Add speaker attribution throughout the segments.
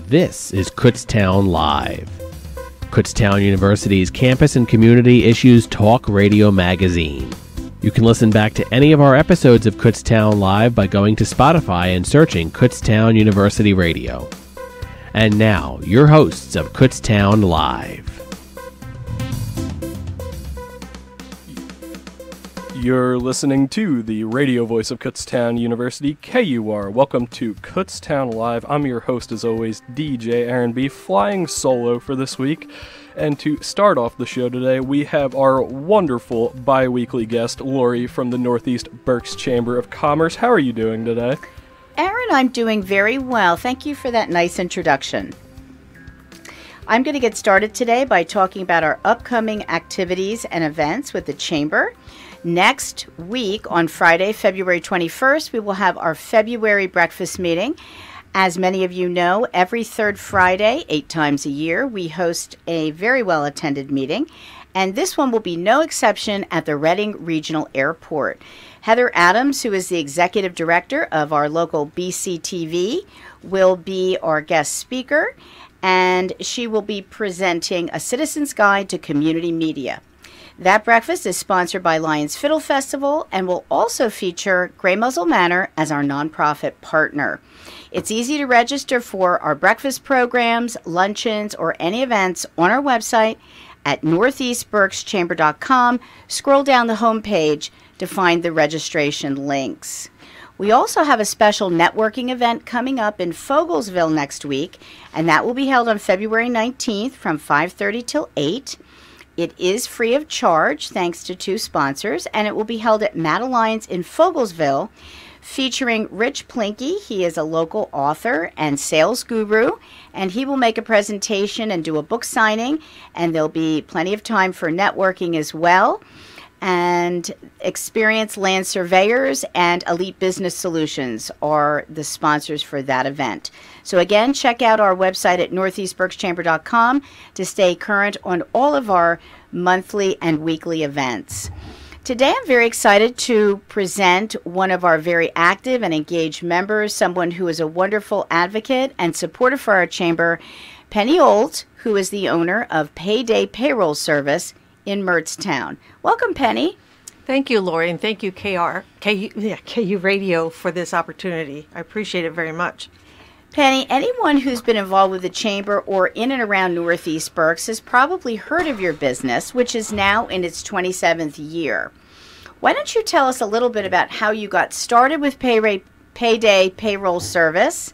Speaker 1: This is Kutztown Live. Kutztown University's campus and community issues talk radio magazine. You can listen back to any of our episodes of Kutztown Live by going to Spotify and searching Kutztown University Radio. And now, your hosts of Kutztown Live.
Speaker 2: You're listening to the radio voice of Kutztown University, KUR. Welcome to Kutztown Live. I'm your host, as always, DJ Aaron B., flying solo for this week. And to start off the show today, we have our wonderful bi-weekly guest, Lori from the Northeast Berks Chamber of Commerce. How are you doing today?
Speaker 3: Aaron, I'm doing very well. Thank you for that nice introduction. I'm going to get started today by talking about our upcoming activities and events with the Chamber. Next week, on Friday, February 21st, we will have our February breakfast meeting. As many of you know, every third Friday, 8 times a year, we host a very well-attended meeting, and this one will be no exception at the Reading Regional Airport. Heather Adams, who is the executive director of our local BCTV, will be our guest speaker, and she will be presenting a citizen's guide to community media. That breakfast is sponsored by Lions Fiddle Festival and will also feature Grey Muzzle Manor as our nonprofit partner. It's easy to register for our breakfast programs, luncheons, or any events on our website at northeastberkschamber.com. Scroll down the homepage to find the registration links. We also have a special networking event coming up in Fogelsville next week, and that will be held on February 19th from 5:30 till 8. It is free of charge, thanks to 2 sponsors, and it will be held at Madeline's in Fogelsville, featuring Rich Plinky. He is a local author and sales guru, and he will make a presentation and do a book signing, and there'll be plenty of time for networking as well. And Experienced Land Surveyors and Elite Business Solutions are the sponsors for that event. So again, check out our website at northeastberkschamber.com to stay current on all of our monthly and weekly events. Today I'm very excited to present one of our very active and engaged members, someone who is a wonderful advocate and supporter for our chamber, Penny Old, who is the owner of Payday Payroll Service in Kutztown. Welcome, Penny.
Speaker 4: Thank you, Lori, and thank you, KU Radio, for this opportunity. I appreciate it very much.
Speaker 3: Penny, anyone who's been involved with the Chamber or in and around Northeast Berks has probably heard of your business, which is now in its 27th year. Why don't you tell us a little bit about how you got started with Payday Payroll Service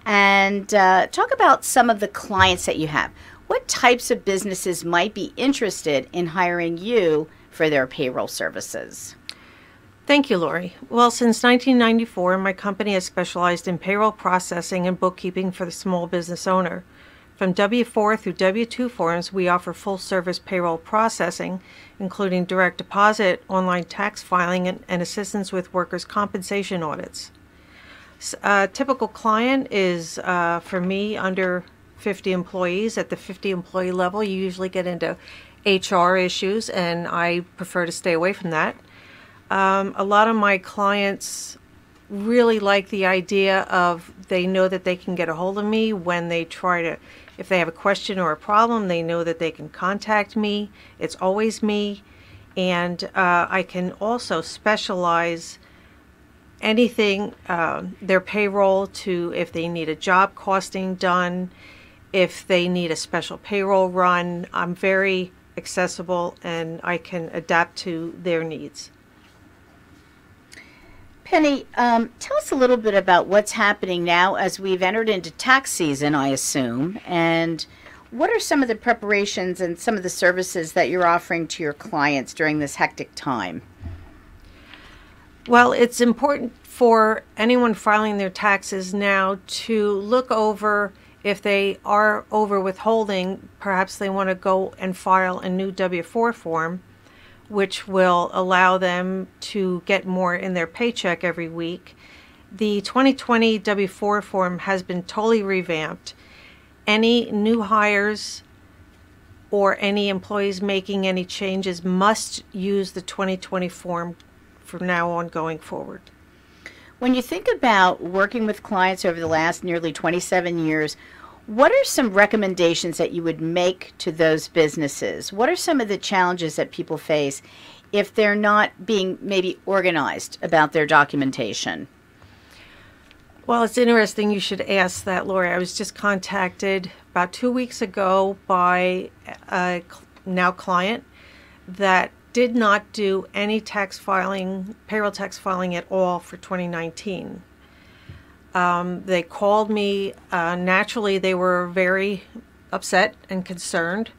Speaker 3: and talk about some of the clients that you have. What types of businesses might be interested in hiring you for their payroll services?
Speaker 4: Thank you, Lori. Well, since 1994, my company has specialized in payroll processing and bookkeeping for the small business owner. From W-4 through W-2 forms, we offer full-service payroll processing, including direct deposit, online tax filing, and assistance with workers' compensation audits. A typical client is, for me, under 50 employees. At the 50 employee level, you usually get into HR issues, and I prefer to stay away from that. A lot of my clients really like the idea of they know that they can get a hold of me when they if they have a question or a problem, they know that they can contact me. It's always me. And I can also specialize anything, their payroll, to if they need a job costing done, if they need a special payroll run. I'm very accessible and I can adapt to their needs.
Speaker 3: Penny, tell us a little bit about what's happening now as we've entered into tax season, I assume, and what are some of the preparations and some of the services that you're offering to your clients during this hectic time?
Speaker 4: Well, it's important for anyone filing their taxes now to look over if they are over withholding. Perhaps they want to go and file a new W-4 form, which will allow them to get more in their paycheck every week. The 2020 W-4 form has been totally revamped. Any new hires or any employees making any changes must use the 2020 form from now on going forward.
Speaker 3: When you think about working with clients over the last nearly 27 years, What are some recommendations that you would make to those businesses? What are some of the challenges that people face if they're not being maybe organized about their documentation?
Speaker 4: Well, it's interesting you should ask that, Lori. I was just contacted about 2 weeks ago by a now client that did not do any tax filing, payroll tax filing at all for 2019. They called me. Naturally, they were very upset and concerned.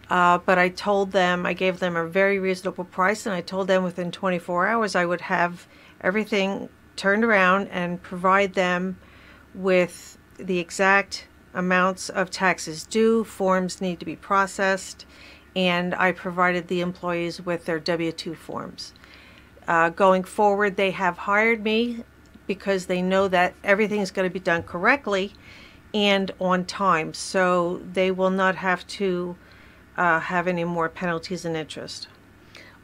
Speaker 4: But I told them, I gave them a very reasonable price, and I told them within 24 hours I would have everything turned around and provide them with the exact amounts of taxes due. Forms need to be processed, and I provided the employees with their W-2 forms. Going forward, they have hired me because they know that everything is going to be done correctly and on time, so they will not have to have any more penalties and interest.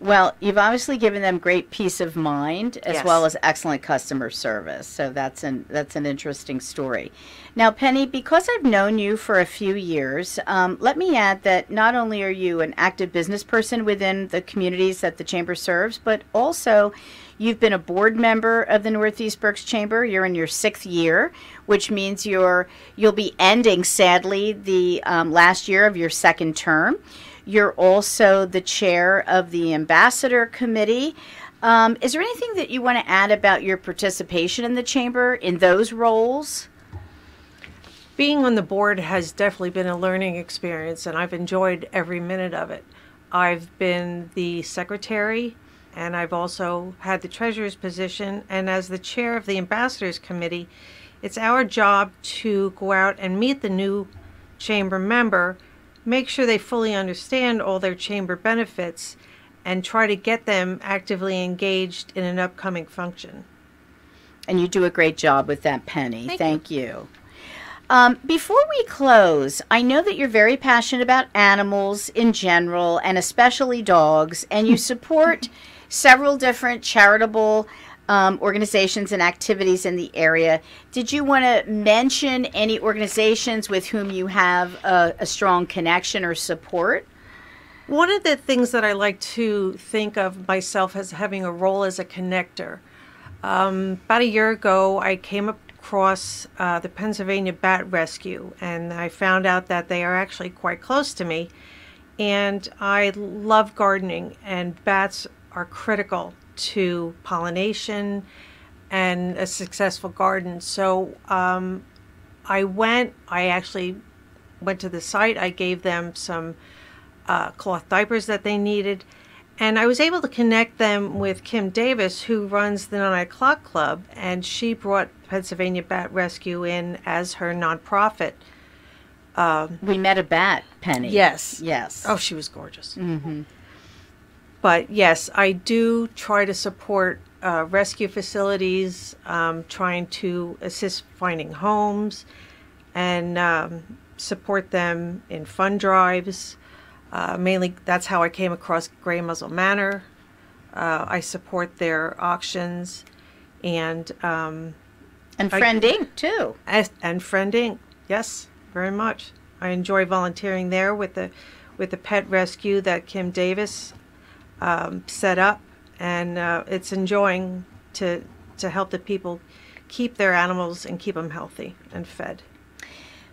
Speaker 3: Well, you've obviously given them great peace of mind as
Speaker 4: Yes.
Speaker 3: well as excellent customer service. So that's an interesting story. Now, Penny, because I've known you for a few years, let me add that not only are you an active business person within the communities that the Chamber serves, but also you've been a board member of the Northeast Berks Chamber. You're in your 6th year, which means you'll be ending, sadly, the last year of your 2nd term. You're also the chair of the Ambassador Committee. Is there anything that you want to add about your participation in the Chamber in those roles?
Speaker 4: Being on the board has definitely been a learning experience, and I've enjoyed every minute of it. I've been the secretary, and I've also had the treasurer's position. And as the chair of the Ambassadors Committee, it's our job to go out and meet the new Chamber member, make sure they fully understand all their Chamber benefits, and try to get them actively engaged in an upcoming function.
Speaker 3: And you do a great job with that, Penny.
Speaker 4: Thank
Speaker 3: you. Before we close, I know that you're very passionate about animals in general and especially dogs, and you support several different charitable organizations and activities in the area. Did you want to mention any organizations with whom you have a strong connection or support?
Speaker 4: One of the things that I like to think of myself as having a role as a connector. About a year ago, I came across the Pennsylvania Bat Rescue, and I found out that they are actually quite close to me. And I love gardening, and bats are critical to pollination and a successful garden. So I actually went to the site. I gave them some cloth diapers that they needed, and I was able to connect them with Kim Davis, who runs the 9 O'Clock Club, and she brought Pennsylvania Bat Rescue in as her nonprofit.
Speaker 3: We met a bat, Penny.
Speaker 4: Yes.
Speaker 3: Yes.
Speaker 4: Oh, she was gorgeous.
Speaker 3: Mm-hmm.
Speaker 4: But yes, I do try to support rescue facilities, trying to assist finding homes, and support them in fund drives. Mainly, that's how I came across Gray Muzzle Manor. I support their auctions and
Speaker 3: Friend Inc. too.
Speaker 4: And Friend Inc. Yes, very much. I enjoy volunteering there with the pet rescue that Kim Davis set up, and it's enjoying to help the people keep their animals and keep them healthy and fed.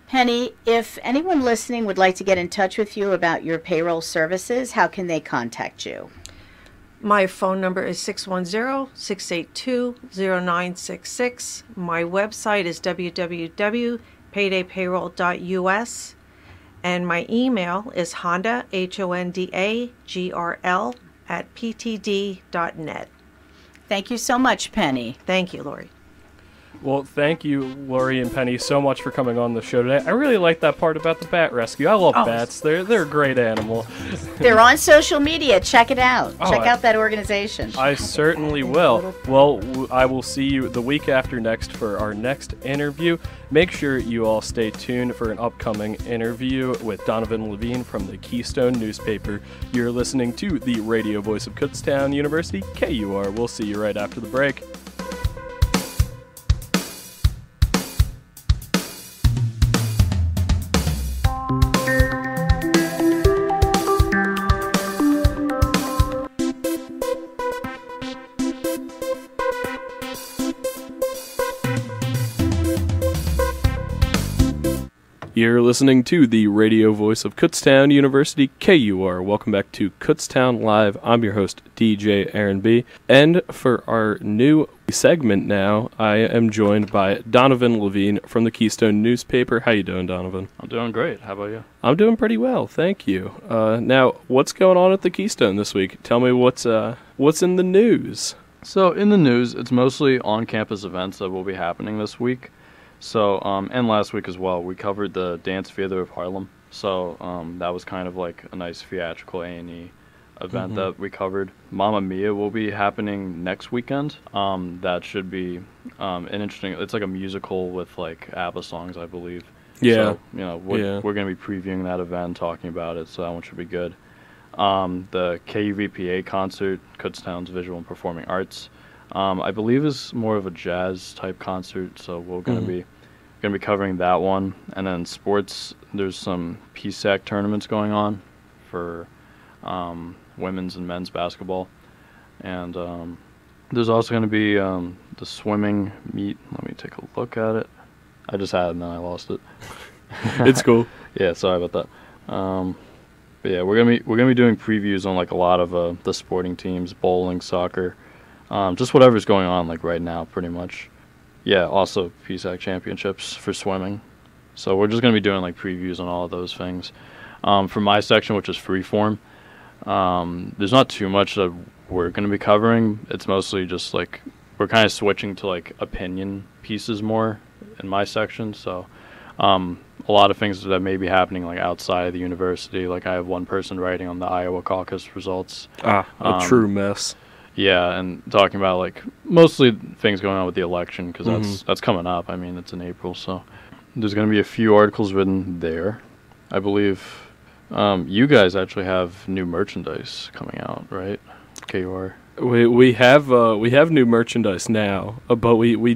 Speaker 3: Penny, if anyone listening would like to get in touch with you about your payroll services, how can they contact you?
Speaker 4: My phone number is 610-682-0966. My website is www.paydaypayroll.us, and my email is Honda, HONDAGRL, @ptd.net.
Speaker 3: Thank you so much, Penny.
Speaker 4: Thank you, Lori.
Speaker 2: Well, thank you, Lori and Penny, so much for coming on the show today. I really like that part about the bat rescue. I love bats. They're a great animal.
Speaker 3: They're on social media. Check it out.
Speaker 2: Oh,
Speaker 3: Check out that organization.
Speaker 2: I certainly will. Well, I will see you the week after next for our next interview. Make sure you all stay tuned for an upcoming interview with Donovan Levine from the Keystone newspaper. You're listening to the radio voice of Kutztown University, KUR. We'll see you right after the break. You're listening to the radio voice of Kutztown University, KUR. Welcome back to Kutztown Live. I'm your host, DJ Aaron B. And for our new segment now, I am joined by Donovan Levine from the Keystone newspaper. How you doing, Donovan?
Speaker 5: I'm doing great. How about you?
Speaker 2: I'm doing pretty well, thank you. Now, what's going on at the Keystone this week? Tell me what's in the news.
Speaker 5: So in the news, it's mostly on-campus events that will be happening this week. So, and last week as well, we covered the Dance Theater of Harlem. So that was kind of like a nice theatrical A&E event that we covered. Mamma Mia will be happening next weekend. That should be an interesting, it's like a musical with like ABBA songs, I believe.
Speaker 2: Yeah.
Speaker 5: So, we're going to be previewing that event, talking about it, so that one should be good. The KUVPA concert, Kutztown's Visual and Performing Arts, I believe is more of a jazz type concert, so we're going to be covering that one. And then sports, there's some PSAC tournaments going on for women's and men's basketball, and there's also going to be the swimming meet. Let me take a look at it. I just had it and then I lost it.
Speaker 2: It's cool.
Speaker 5: Yeah, sorry about that. But yeah, we're gonna be doing previews on like a lot of the sporting teams, bowling, soccer. Just whatever's going on like right now, pretty much. Yeah, also PSAC championships for swimming. So we're just going to be doing like previews on all of those things. For my section, which is freeform, there's not too much that we're going to be covering. It's mostly just like we're kind of switching to like opinion pieces more in my section. So a lot of things that may be happening like outside of the university. Like I have one person writing on the Iowa caucus results.
Speaker 2: A true mess.
Speaker 5: Yeah, and talking about like mostly things going on with the election because that's coming up. I mean, it's in April, so there's going to be a few articles written there. I believe you guys actually have new merchandise coming out, right? KUR.
Speaker 2: We have new merchandise now, but we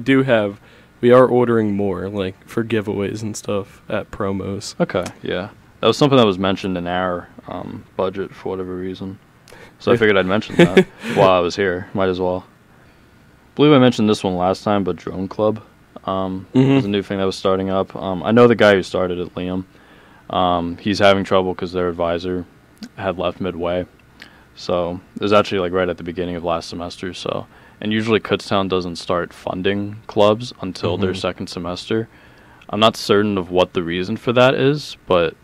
Speaker 2: are ordering more like for giveaways and stuff at promos.
Speaker 5: Okay, yeah, that was something that was mentioned in our budget for whatever reason. So I figured I'd mention that while I was here. Might as well. I believe I mentioned this one last time, but Drone Club is a new thing that was starting up. I know the guy who started it, Liam. He's having trouble because their advisor had left midway. So it was actually like right at the beginning of last semester. So, and usually Kutztown doesn't start funding clubs until their second semester. I'm not certain of what the reason for that is, but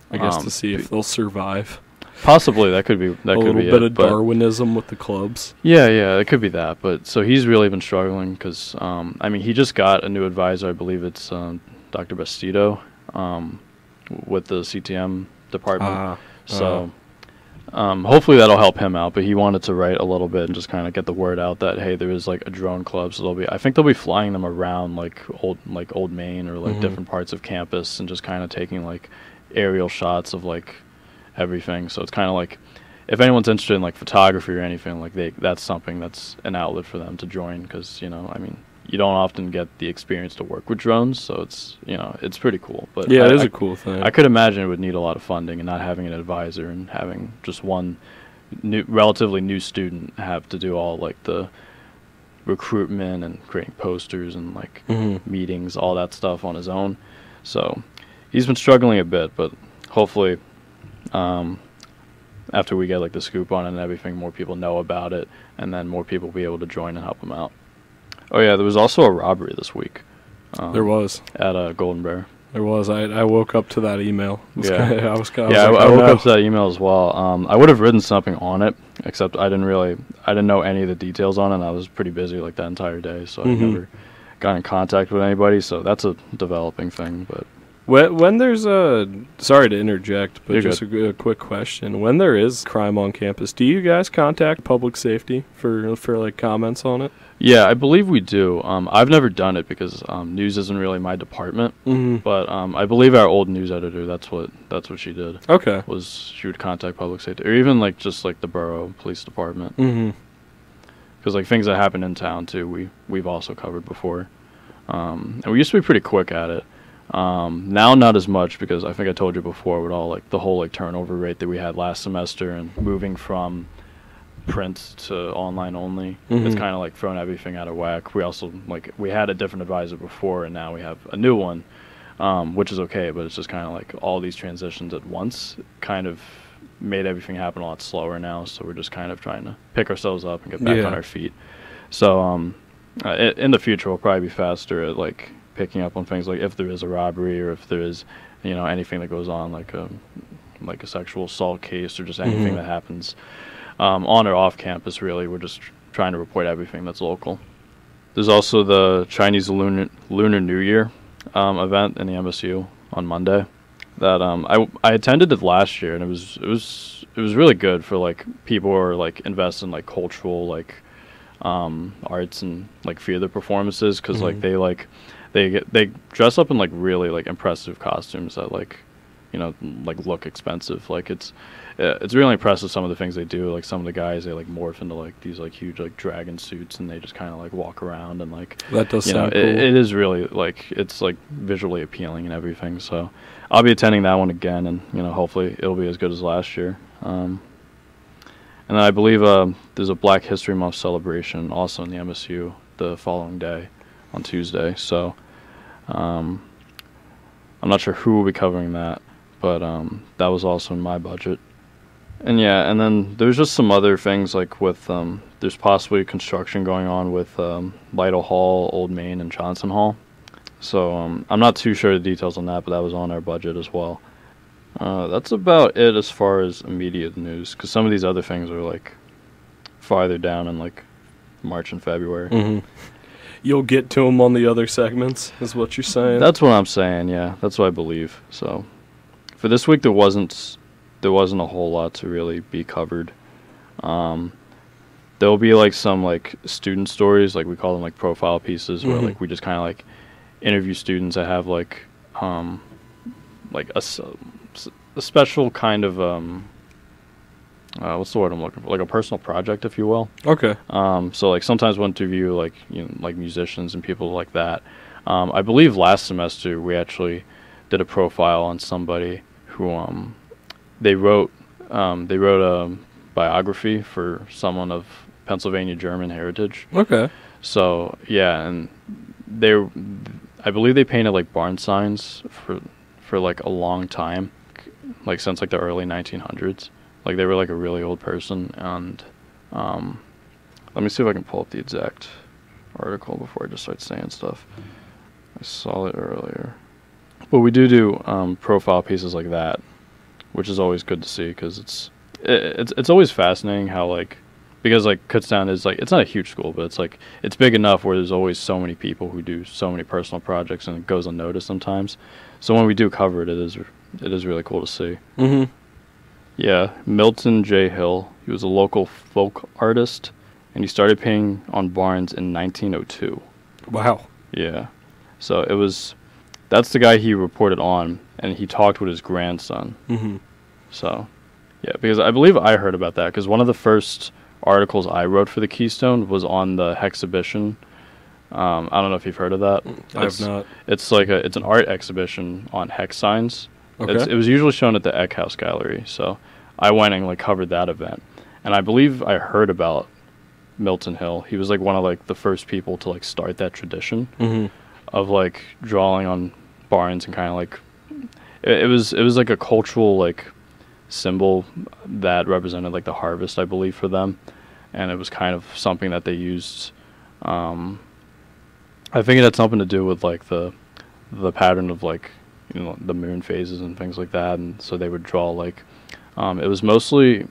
Speaker 2: I guess to see if they'll survive.
Speaker 5: Possibly that could be
Speaker 2: a little bit of Darwinism with the clubs.
Speaker 5: Yeah, it could be that. But so he's really been struggling because I mean he just got a new advisor. I believe it's Dr. Bastido with the CTM department. So hopefully that'll help him out. But he wanted to write a little bit and just kind of get the word out that hey, there is like a drone club. So I think they'll be flying them around like Old Main or like different parts of campus and just kind of taking like aerial shots of like everything. So it's kind of like if anyone's interested in like photography or anything, like that's something that's an outlet for them to join because I mean you don't often get the experience to work with drones, so it's it's pretty cool. But
Speaker 2: yeah, it is a cool thing.
Speaker 5: I could imagine it would need a lot of funding and not having an advisor and having just one relatively new student have to do all like the recruitment and creating posters and like meetings, all that stuff on his own. So he's been struggling a bit, but hopefully after we get like the scoop on it and everything, more people know about it, and then more people will be able to join and help them out. Oh yeah, there was also a robbery this week.
Speaker 2: There was
Speaker 5: at Golden Bear.
Speaker 2: There was. I woke up to that email.
Speaker 5: I
Speaker 2: woke
Speaker 5: up to that email as well. I would have written something on it, except I didn't know any of the details on it. And I was pretty busy like that entire day, so I never got in contact with anybody. So that's a developing thing, but.
Speaker 2: When there's sorry to interject, but
Speaker 5: You're
Speaker 2: just a quick question. When there is crime on campus, do you guys contact public safety for like comments on it?
Speaker 5: Yeah, I believe we do. I've never done it because news isn't really my department. But I believe our old news editor, that's what she did.
Speaker 2: Okay.
Speaker 5: Was she would contact public safety or even like just like the borough police department. Because like things that happen in town too, we've also covered before. And we used to be pretty quick at it. Now not as much because I think I told you before with all like the whole like turnover rate that we had last semester and moving from print to online only. It's kind of like thrown everything out of whack. We also we had a different advisor before and now we have a new one. which is okay, but it's just kind of like all these transitions at once kind of made everything happen a lot slower now, so we're just kind of trying to pick ourselves up and get back on our feet. So in the future, we'll probably be faster at like picking up on things like if there is a robbery or if there is, you know, anything that goes on, like a sexual assault case or just anything that happens on or off campus. Really, we're just trying to report everything that's local. There's also the Chinese Lunar New Year event in the MSU on Monday that I attended it last year, and it was really good for like people who are like invested in like cultural like arts and like theater performances, because like they dress up in like really like impressive costumes that like, you know, like look expensive. Like it's really impressive, some of the things they do. Like some of the guys, they like morph into like these like huge like dragon suits, and they just kind of like walk around, and like
Speaker 2: that does sound cool.
Speaker 5: It is really like, it's like visually appealing and everything. So I'll be attending that one again, and you know, hopefully it'll be as good as last year. And then I believe there's a Black History Month celebration also in the MSU the following day on Tuesday. So I'm not sure who will be covering that, but that was also in my budget. And yeah, and then there's just some other things like with there's possibly construction going on with Lytle Hall, Old Main, and Johnson Hall. So I'm not too sure the details on that, but that was on our budget as well. That's about it as far as immediate news, because some of these other things are like farther down in like March and February.
Speaker 2: You'll get to them on the other segments, is what you're saying?
Speaker 5: That's what I'm saying, yeah. That's what I believe. So for this week, there wasn't a whole lot to really be covered. There'll be like some like student stories, like we call them like profile pieces, where like we just kind of like interview students that have like a special kind of what's the word I'm looking for? Like a personal project, if you will.
Speaker 2: Okay.
Speaker 5: So like sometimes we'll interview like, you know, like musicians and people like that. I believe last semester we actually did a profile on somebody who they wrote a biography for someone of Pennsylvania German heritage.
Speaker 2: Okay.
Speaker 5: So yeah, and I believe they painted like barn signs for like a long time, like since like the early 1900s. Like they were like a really old person, and let me see if I can pull up the exact article before I just start saying stuff. I saw it earlier. But we do profile pieces like that, which is always good to see, because it's always fascinating how like, because like Kutztown is like, it's not a huge school, but it's like, it's big enough where there's always so many people who do so many personal projects, and it goes unnoticed sometimes. So when we do cover it, it is really cool to see. Yeah, Milton J. Hill. He was a local folk artist, and he started painting on barns in 1902.
Speaker 2: Wow.
Speaker 5: Yeah. So that's the guy he reported on, and he talked with his grandson. So, yeah, because I believe I heard about that, because one of the first articles I wrote for the Keystone was on the Hexhibition. I don't know if you've heard of that.
Speaker 2: I have not.
Speaker 5: It's like it's an art exhibition on hex signs.
Speaker 2: Okay.
Speaker 5: It was usually shown at the Eck House Gallery, so I went and like covered that event, and I believe I heard about Milton Hill. He was like one of like the first people to like start that tradition of like drawing on barns, and kind of like it was like a cultural like symbol that represented like the harvest, I believe, for them, and it was kind of something that they used. I think it had something to do with like the pattern of like, you know, the moon phases and things like that, and so they would draw like it was mostly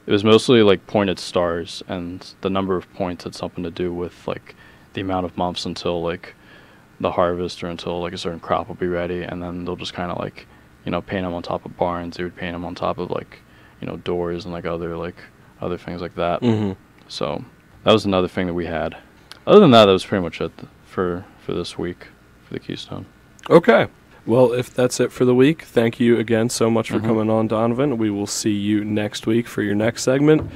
Speaker 5: like pointed stars, and the number of points had something to do with like the amount of months until like the harvest, or until like a certain crop will be ready, and then they'll just kind of like, you know, paint them on top of barns. They would paint them on top of like, you know, doors and like other things like that. So that was another thing that we had. Other than that, that was pretty much it for this week for the Keystone.
Speaker 2: Okay. Well, if that's it for the week, thank you again so much for coming on, Donovan. We will see you next week for your next segment.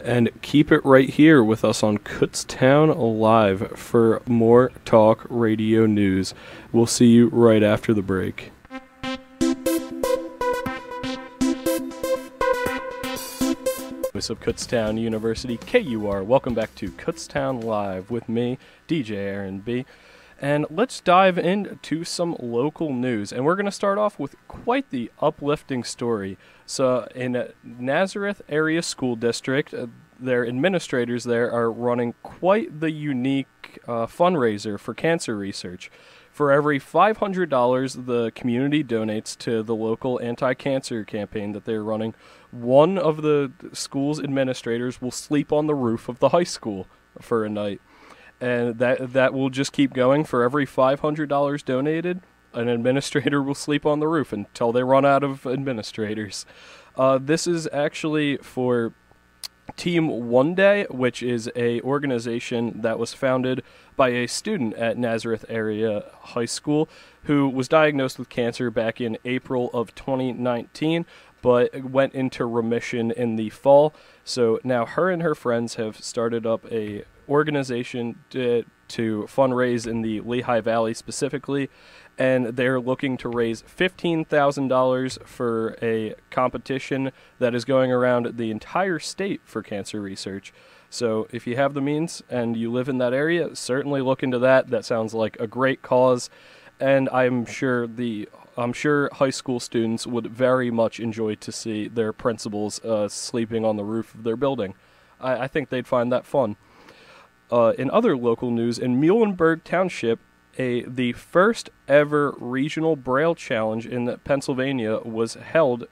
Speaker 2: And keep it right here with us on Kutztown Live for more talk radio news. We'll see you right after the break. Voice of Kutztown University, KUR. Welcome back to Kutztown Live with me, DJ Aaron B. And let's dive into some local news. And we're going to start off with quite the uplifting story. So in Nazareth Area School District, their administrators there are running quite the unique fundraiser for cancer research. For every $500 the community donates to the local anti-cancer campaign that they're running, one of the school's administrators will sleep on the roof of the high school for a night. And that will just keep going. For every $500 donated, an administrator will sleep on the roof until they run out of administrators. This is actually for Team One Day, which is a organization that was founded by a student at Nazareth Area High School who was diagnosed with cancer back in April of 2019, but went into remission in the fall. So now her and her friends have started up a organization to fundraise in the Lehigh Valley specifically, and they're looking to raise $15,000 for a competition that is going around the entire state for cancer research. So if you have the means and you live in that area, certainly look into that. That sounds like a great cause, and I'm sure high school students would very much enjoy to see their principals sleeping on the roof of their building. I think they'd find that fun. In other local news, in Muhlenberg Township, the first ever regional Braille challenge in Pennsylvania was held.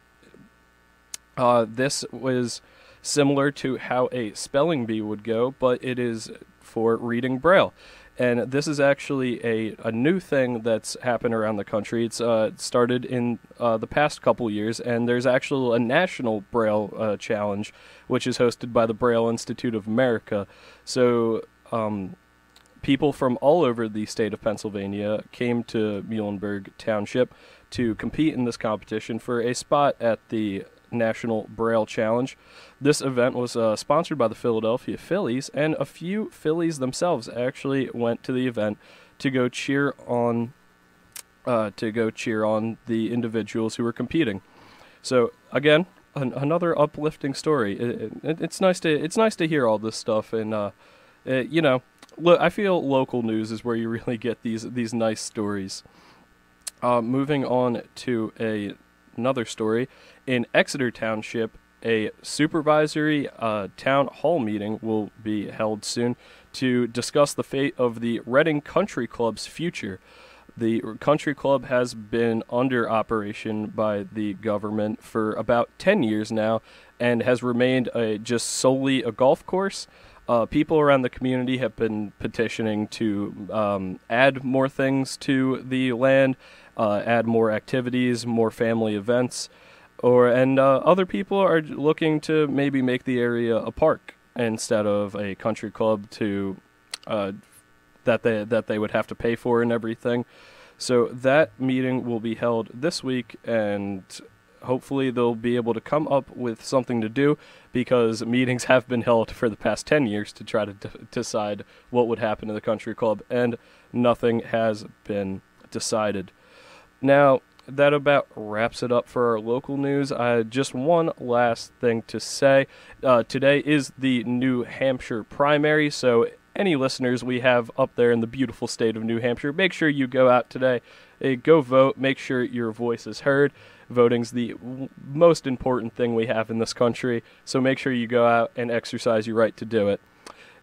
Speaker 2: This was similar to how a spelling bee would go, but it is for reading Braille. And this is actually a new thing that's happened around the country. It's started in the past couple years, and there's actually a national Braille challenge, which is hosted by the Braille Institute of America. So people from all over the state of Pennsylvania came to Muhlenberg Township to compete in this competition for a spot at the National Braille Challenge. This event was sponsored by the Philadelphia Phillies, and a few Phillies themselves actually went to the event to go cheer on the individuals who were competing. So again, another uplifting story. It's nice to hear all this stuff, and look, I feel local news is where you really get these nice stories. Moving on to another story. In Exeter Township, a supervisory town hall meeting will be held soon to discuss the fate of the Reading Country Club's future. The country club has been under operation by the government for about 10 years now and has remained just solely a golf course. People around the community have been petitioning to add more things to the land, add more activities, more family events, and other people are looking to maybe make the area a park instead of a country club that they would have to pay for and everything. So that meeting will be held this week, and hopefully they'll be able to come up with something to do, because meetings have been held for the past 10 years to try to decide what would happen to the country club, and nothing has been decided. Now, that about wraps it up for our local news. Just one last thing to say. Today is the New Hampshire primary, so any listeners we have up there in the beautiful state of New Hampshire, make sure you go out today. Go vote. Make sure your voice is heard. Voting's the most important thing we have in this country, so make sure you go out and exercise your right to do it.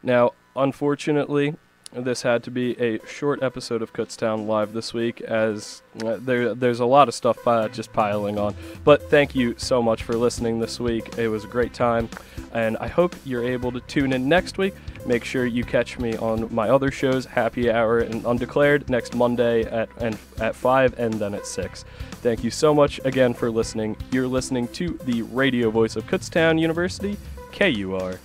Speaker 2: Now, unfortunately, this had to be a short episode of Kutztown Live this week, as there's a lot of stuff just piling on. But thank you so much for listening this week. It was a great time, and I hope you're able to tune in next week. Make sure you catch me on my other shows, Happy Hour and Undeclared, next Monday at 5 and then at 6. Thank you so much again for listening. You're listening to the radio voice of Kutztown University, KUR.